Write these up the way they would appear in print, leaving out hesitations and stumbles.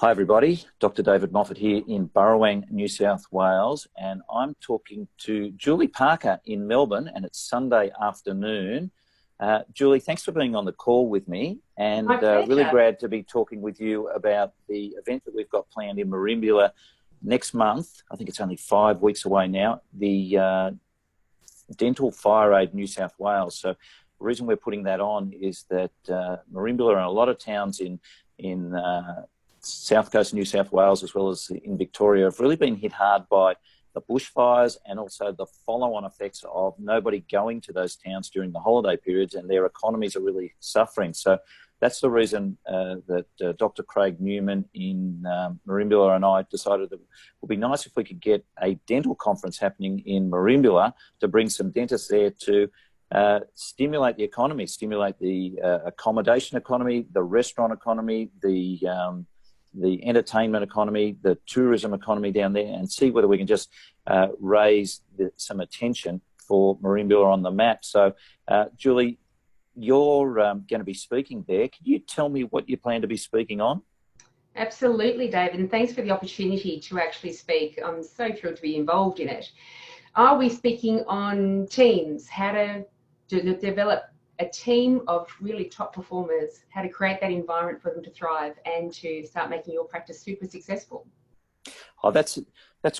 Hi everybody, Dr. David Moffet here in Burrowang, New South Wales, and I'm talking to Julie Parker in Melbourne, and it's Sunday afternoon. Julie, thanks for being on the call with me, and My pleasure. really glad to be talking with you about the event that we've got planned in Merimbula next month. I think it's only 5 weeks away now, the Dental Fire Aid New South Wales. So the reason we're putting that on is that Merimbula and a lot of towns in South Coast of New South Wales, as well as in Victoria, have really been hit hard by the bushfires and also the follow-on effects of nobody going to those towns during the holiday periods, and their economies are really suffering. So that's the reason that Dr. Craig Newman in Merimbula and I decided that it would be nice if we could get a dental conference happening in Merimbula to bring some dentists there to stimulate the economy, stimulate the accommodation economy, the restaurant economy, the entertainment economy, the tourism economy down there, and see whether we can just raise some attention for Merimbula on the map. So, Julie, you're going to be speaking there. Can you tell me what you plan to be speaking on? Absolutely, David, and thanks for the opportunity to actually speak. I'm so thrilled to be involved in it. Are we speaking on teams, how to develop a team of really top performers, how to create that environment for them to thrive and to start making your practice super successful? Oh, that's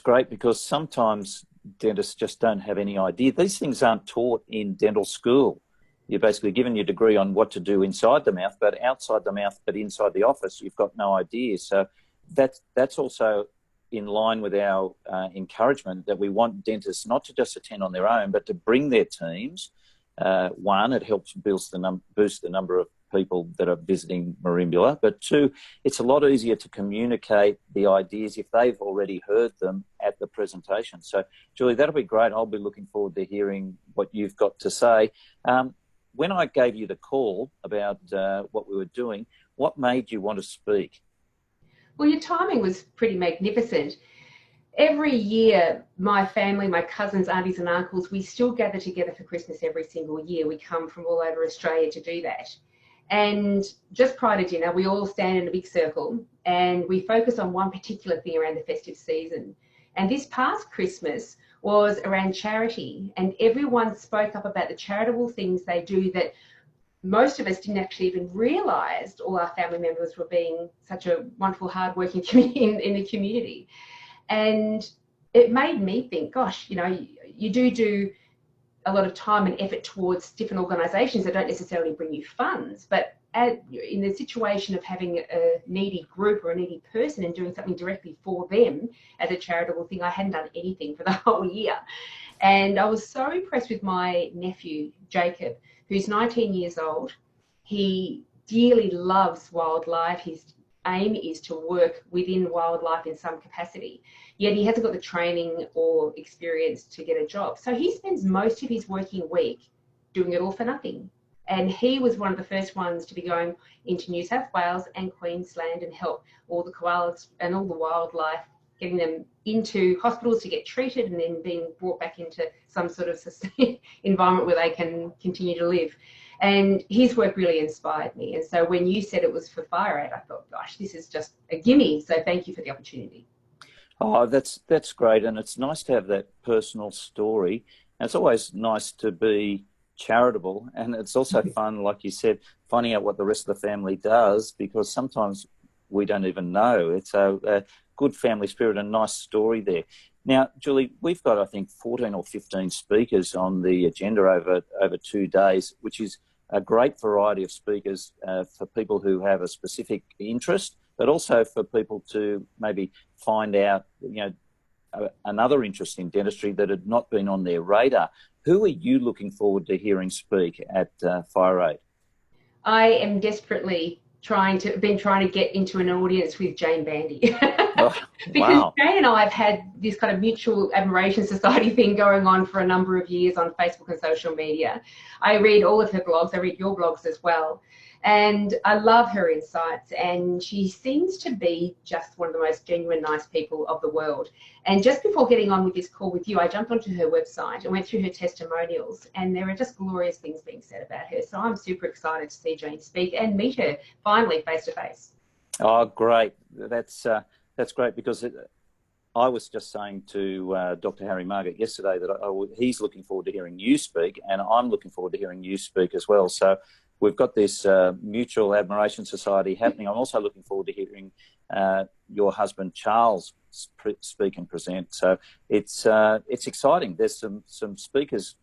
great, because sometimes dentists just don't have any idea. These things aren't taught in dental school. You're basically given your degree on what to do inside the mouth, but outside the mouth, but inside the office, you've got no idea. So that's also in line with our encouragement that we want dentists not to just attend on their own, but to bring their teams. One, it helps boost the number of people that are visiting Merimbula, but two, it's a lot easier to communicate the ideas if they've already heard them at the presentation. So, Julie, that'll be great. I'll be looking forward to hearing what you've got to say. When I gave you the call about what we were doing, what made you want to speak? Well, your timing was pretty magnificent. Every year, my family, my cousins, aunties and uncles, we still gather together for Christmas every single year. We come from all over Australia to do that. And just prior to dinner, we all stand in a big circle and we focus on one particular thing around the festive season. And this past Christmas was around charity, and everyone spoke up about the charitable things they do that most of us didn't actually even realise all our family members were being such a wonderful, hard-working in the community. And it made me think, gosh, you know, you do a lot of time and effort towards different organisations that don't necessarily bring you funds, but in the situation of having a needy group or a needy person and doing something directly for them as a charitable thing, I hadn't done anything for the whole year. And I was so impressed with my nephew, Jacob, who's 19 years old. He dearly loves wildlife. His aim is to work within wildlife in some capacity, yet he hasn't got the training or experience to get a job. So he spends most of his working week doing it all for nothing. And he was one of the first ones to be going into New South Wales and Queensland and help all the koalas and all the wildlife, getting them into hospitals to get treated and then being brought back into some sort of environment where they can continue to live. And his work really inspired me. And so when you said it was for Fire Aid, I thought, gosh, this is just a gimme. So thank you for the opportunity. Oh, that's great. And it's nice to have that personal story. And it's always nice to be charitable. And it's also fun, like you said, finding out what the rest of the family does, because sometimes we don't even know. It's a good family spirit and nice story there. Now, Julie, we've got, I think, 14 or 15 speakers on the agenda over 2 days, which is a great variety of speakers for people who have a specific interest, but also for people to maybe find out, you know, another interest in dentistry that had not been on their radar. Who are you looking forward to hearing speak at Fire Aid? I am desperately trying to get into an audience with Jane Bandy. Oh, because wow. Jane and I have had this kind of mutual admiration society thing going on for a number of years on Facebook and social media. I read all of her blogs. I read your blogs as well. And I love her insights, and she seems to be just one of the most genuine, nice people of the world. And just before getting on with this call with you, I jumped onto her website and went through her testimonials, and there are just glorious things being said about her. So I'm super excited to see Jane speak and meet her finally face to face. Oh, great. That's great because I was just saying to Dr. Harry Margaret yesterday that he's looking forward to hearing you speak, and I'm looking forward to hearing you speak as well. So we've got this mutual admiration society happening. I'm also looking forward to hearing your husband Charles speak and present. So it's exciting. There's some speakers.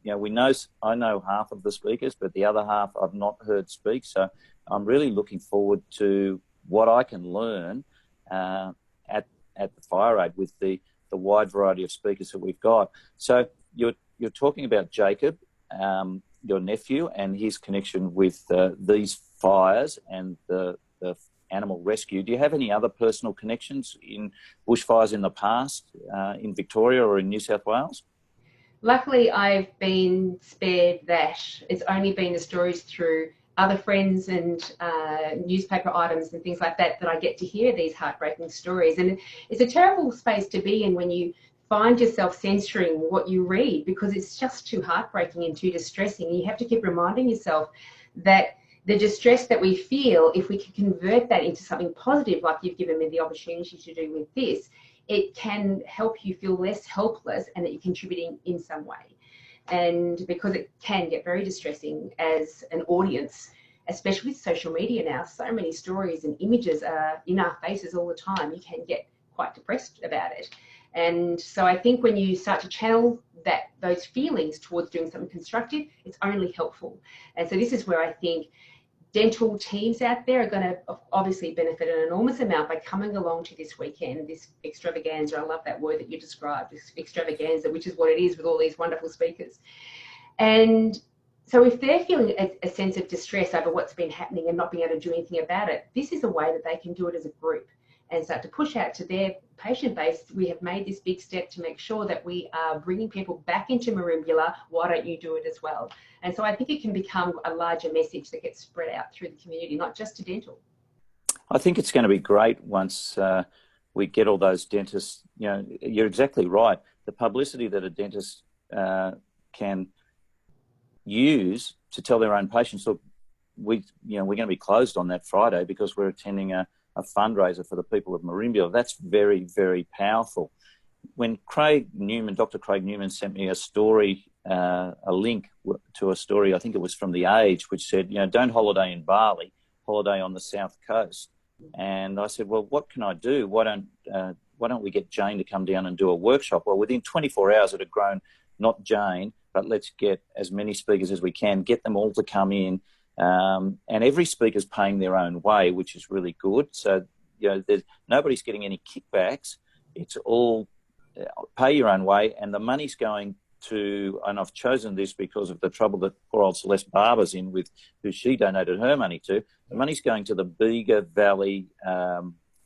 I know half of the speakers, but the other half I've not heard speak. So I'm really looking forward to what I can learn at the Fire Aid with the wide variety of speakers that we've got. So you're talking about Jacob, your nephew, and his connection with these fires and the animal rescue. Do you have any other personal connections in bushfires in the past in Victoria or in New South Wales? Luckily, I've been spared that. It's only been the stories through other friends and newspaper items and things like that that I get to hear these heartbreaking stories. And it's a terrible space to be in when you find yourself censoring what you read because it's just too heartbreaking and too distressing. You have to keep reminding yourself that the distress that we feel, if we can convert that into something positive, like you've given me the opportunity to do with this, it can help you feel less helpless and that you're contributing in some way. And because it can get very distressing as an audience, especially with social media now, so many stories and images are in our faces all the time, you can get quite depressed about it. And so I think when you start to channel those feelings towards doing something constructive, it's only helpful. And so this is where I think dental teams out there are going to obviously benefit an enormous amount by coming along to this weekend, this extravaganza. I love that word that you described, this extravaganza, which is what it is with all these wonderful speakers. And so if they're feeling a sense of distress over what's been happening and not being able to do anything about it, this is a way that they can do it as a group and start to push out to their patient base. We have made this big step to make sure that we are bringing people back into Merimbula. Why don't you do it as well? And so I think it can become a larger message that gets spread out through the community, not just to dental. I think it's going to be great once we get all those dentists. You're exactly right. The publicity that a dentist can use to tell their own patients, look, we're going to be closed on that Friday because we're attending a fundraiser for the people of Merimbula. That's very, very powerful. When Dr. Craig Newman sent me a story, a link to a story, I think it was from The Age, which said, don't holiday in Bali, holiday on the south coast. And I said, well, what can I do? Why don't we get Jane to come down and do a workshop? Well, within 24 hours, it had grown, not Jane, but let's get as many speakers as we can, get them all to come in. And every speaker's paying their own way, which is really good. So, nobody's getting any kickbacks. It's all pay your own way, and the money's going to, and I've chosen this because of the trouble that poor old Celeste Barber's in with, who she donated her money to. The money's going to the Bega Valley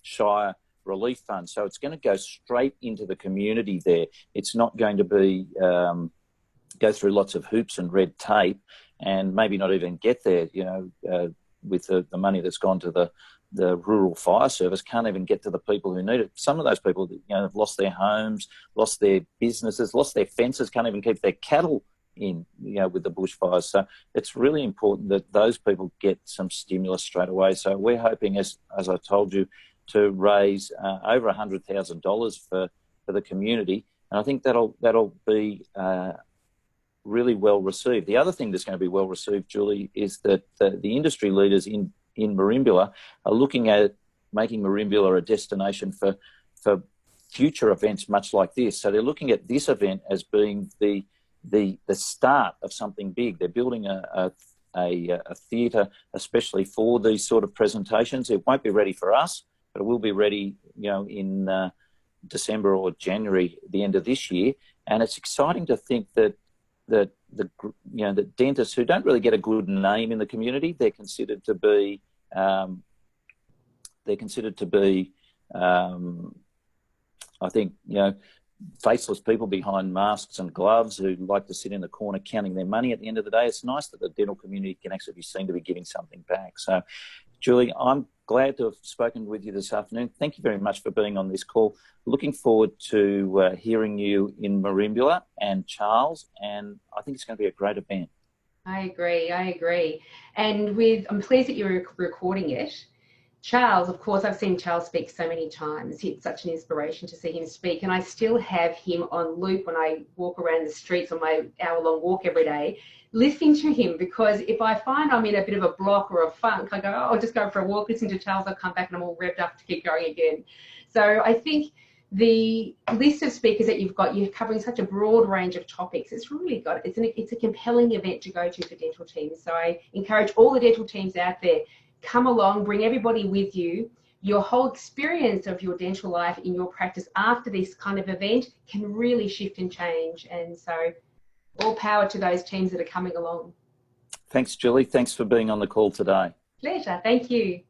Shire Relief Fund. So it's going to go straight into the community there. It's not going to be go through lots of hoops and red tape and maybe not even get there, with the money that's gone to the rural fire service, can't even get to the people who need it. Some of those people, have lost their homes, lost their businesses, lost their fences, can't even keep their cattle in, with the bushfires. So it's really important that those people get some stimulus straight away. So we're hoping, as I told you, to raise over $100,000 for the community. And I think that'll be really well received. The other thing that's going to be well received, Julie, is that the industry leaders in Merimbula are looking at making Merimbula a destination for future events much like this. So they're looking at this event as being the start of something big. They're building a theatre especially for these sort of presentations. It won't be ready for us, but it will be ready, in December or January, the end of this year. And it's exciting to think that the dentists who don't really get a good name in the community, they're considered to be I think, faceless people behind masks and gloves who like to sit in the corner counting their money at the end of the day. It's nice that the dental community can actually be seen to be giving something back. So, Julie, I'm glad to have spoken with you this afternoon. Thank you very much for being on this call. Looking forward to hearing you in Merimbula and Charles, and I think it's going to be a great event. I agree. And I'm pleased that you're recording it. Charles, of course, I've seen Charles speak so many times. It's such an inspiration to see him speak. And I still have him on loop when I walk around the streets on my hour-long walk every day, listening to him, because if I find I'm in a bit of a block or a funk, I go, oh, I'll just go for a walk, listen to Charles, I'll come back and I'm all revved up to keep going again. So I think the list of speakers that you're covering such a broad range of topics. It's really it's a compelling event to go to for dental teams. So I encourage all the dental teams out there, come along, bring everybody with you. Your whole experience of your dental life in your practice after this kind of event can really shift and change. And so all power to those teams that are coming along. Thanks, Julie. Thanks for being on the call today. Pleasure. Thank you.